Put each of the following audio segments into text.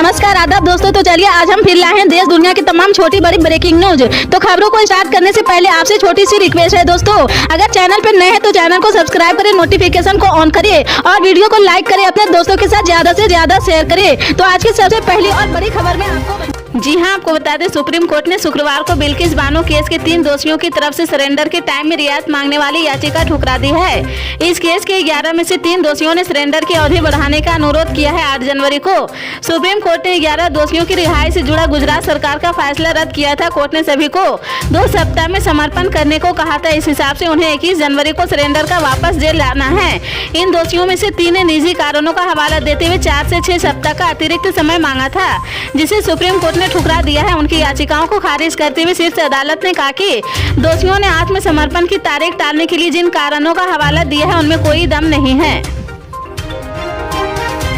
नमस्कार आदाब दोस्तों। तो चलिए आज हम फिर लाए हैं देश दुनिया की तमाम छोटी बड़ी ब्रेकिंग न्यूज। तो खबरों को स्टार्ट करने से पहले आपसे छोटी सी रिक्वेस्ट है दोस्तों, अगर चैनल पर नए हैं तो चैनल को सब्सक्राइब करें, नोटिफिकेशन को ऑन करिए और वीडियो को लाइक करें, अपने दोस्तों के साथ ज्यादा से ज्यादा शेयर करें। तो आज की सबसे पहली और बड़ी खबर में आपको बता दें, सुप्रीम कोर्ट ने शुक्रवार को बिल्किस बानो केस के 3 दोषियों की तरफ से सरेंडर के टाइम में रियायत मांगने वाली याचिका ठुकरा दी है। इस केस के 11 में से 3 दोषियों ने सरेंडर की अवधि बढ़ाने का अनुरोध किया है। 8 जनवरी को सुप्रीम कोर्ट ने 11 दोषियों की रिहाई से जुड़ा गुजरात सरकार का फैसला रद्द किया था। कोर्ट ने सभी को 2 सप्ताह में समर्पण करने को कहा था। इस हिसाब से उन्हें 21 जनवरी को सरेंडर का वापस जेल लाना है। इन दोषियों में से 3 ने निजी कारणों का हवाला देते हुए 4 से 6 सप्ताह का अतिरिक्त समय मांगा था, जिसे सुप्रीम कोर्ट ने ठुकरा दिया है। उनकी याचिकाओं को खारिज करते हुए शीर्ष अदालत ने कहा कि दोषियों ने आत्मसमर्पण की तारीख टालने के लिए जिन कारणों का हवाला दिया है उनमें कोई दम नहीं है।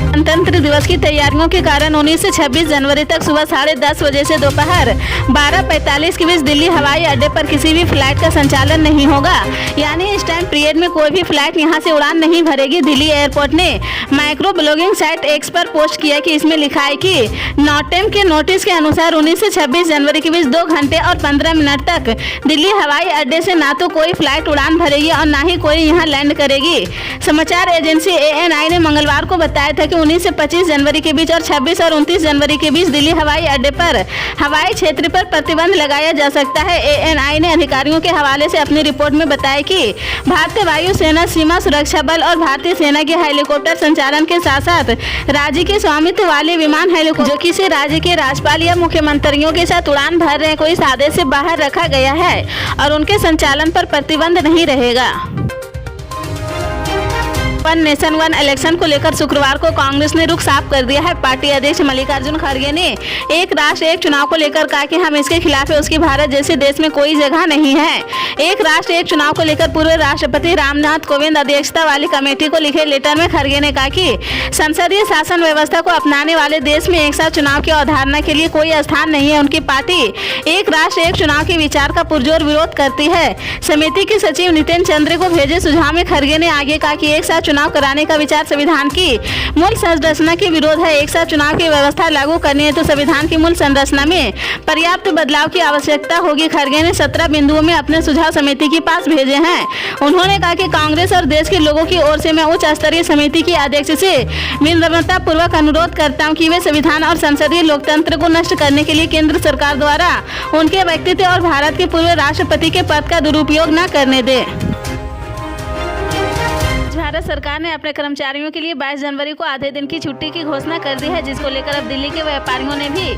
गणतंत्र दिवस की तैयारियों के कारण 19 से 26 जनवरी तक सुबह 10:30 बजे से दोपहर 12:45 के बीच दिल्ली हवाई अड्डे पर किसी भी फ्लाइट का संचालन नहीं होगा। यानी इस टाइम पीरियड में कोई भी फ्लाइट यहां से उड़ान नहीं भरेगी। दिल्ली एयरपोर्ट ने माइक्रो ब्लॉगिंग साइट एक्स पर पोस्ट किया कि इसमें लिखा है कि नॉटेम के नोटिस के अनुसार 19 से 26 जनवरी के बीच 2 घंटे और 15 मिनट तक दिल्ली हवाई अड्डे से ना तो कोई फ्लाइट उड़ान भरेगी और ना ही कोई यहाँ लैंड करेगी। समाचार एजेंसी ANI ने मंगलवार को बताया था कि 19 से 25 जनवरी के बीच और 26 और 29 जनवरी के बीच दिल्ली हवाई अड्डे पर हवाई क्षेत्र पर प्रतिबंध लगाया जा सकता है। ANI ने अधिकारियों के हवाले से अपनी रिपोर्ट में बताया कि भारतीय वायु सेना, सीमा सुरक्षा बल और भारतीय सेना के हेलीकॉप्टर संचालन के साथ साथ राज्य के स्वामित्व वाले विमान हेलीकॉप्टर जो किसी राज्य के राज्यपाल या मुख्यमंत्रियों के साथ उड़ान भर रहे हैं को इस आदेश से बाहर रखा गया है और उनके संचालन पर प्रतिबंध नहीं रहेगा। वन नेशन वन इलेक्शन को लेकर शुक्रवार को कांग्रेस ने रुख साफ कर दिया है। पार्टी अध्यक्ष मल्लिकार्जुन खड़गे ने एक राष्ट्र एक चुनाव को लेकर कहा कि हम इसके खिलाफ है, उसकी भारत जैसे देश में कोई जगह नहीं है। एक राष्ट्र एक चुनाव को लेकर पूर्व राष्ट्रपति रामनाथ कोविंद अध्यक्षता वाली कमेटी को लिखे लेटर में खड़गे ने कहा कि संसदीय शासन व्यवस्था को अपनाने वाले देश में एक साथ चुनाव की अवधारणा के लिए कोई स्थान नहीं है। उनकी पार्टी एक राष्ट्र एक चुनाव के विचार का पुरजोर विरोध करती है। समिति के सचिव नितिन चंद्र को भेजे सुझाव में खड़गे ने आगे कहा कि एक साथ चुनाव कराने का विचार संविधान की मूल संरचना के विरोध है। एक साथ चुनाव की व्यवस्था लागू करनी है तो संविधान की मूल संरचना में पर्याप्त बदलाव की आवश्यकता होगी। खड़गे ने 17 बिंदुओं में अपने सुझाव समिति के पास भेजे हैं। उन्होंने कहा कि कांग्रेस और देश के लोगों की ओर से मैं उच्च स्तरीय समिति की अध्यक्ष से विनम्रता पूर्वक अनुरोध करता हूं कि वे संविधान और संसदीय लोकतंत्र को नष्ट करने के लिए केंद्र सरकार द्वारा उनके व्यक्तित्व और भारत के पूर्व राष्ट्रपति के पद का दुरुपयोग न करने दे। भारत सरकार ने अपने कर्मचारियों के लिए 22 जनवरी को आधे दिन की छुट्टी की घोषणा कर दी है, जिसको लेकर अब दिल्ली के व्यापारियों ने भी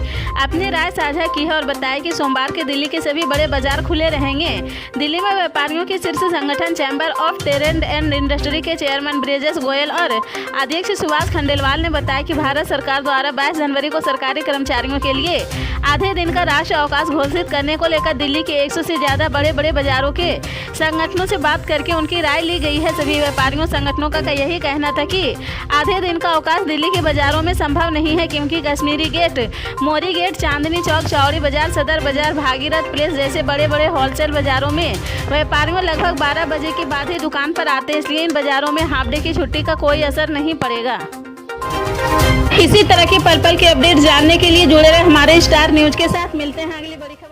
अपनी राय साझा की है और बताया कि सोमवार के दिल्ली के सभी बड़े बाजार खुले रहेंगे। दिल्ली में व्यापारियों के शीर्ष संगठन chamber of trade and industry के चेयरमैन ब्रिजेश गोयल और अध्यक्ष सुभाष खंडेलवाल ने बताया कि भारत सरकार द्वारा 22 जनवरी को सरकारी कर्मचारियों के लिए आधे दिन का राष्ट्रीय अवकाश घोषित करने को लेकर दिल्ली के 100 से ज्यादा बड़े बड़े बाजारों के संगठनों से बात करके उनकी राय ली गई है। सभी व्यापारियों संगठनों का यही कहना था कि आधे दिन का अवकाश दिल्ली के बाजारों में संभव नहीं है, क्योंकि कश्मीरी गेट, मोरी गेट, चांदनी चौक, चौड़ी बाजार, सदर बाजार, भागीरथ प्लेस जैसे बड़े बड़े होलसेल बाजारों में व्यापारियों लगभग 12 बजे के बाद ही दुकान पर आते हैं, इसलिए इन बाजारों में हाफ डे की छुट्टी का कोई असर नहीं पड़ेगा। इसी तरह की पल पल के अपडेट जानने के लिए जुड़े रहे हमारे स्टार न्यूज के साथ। मिलते हैं अगली बड़ी खबर।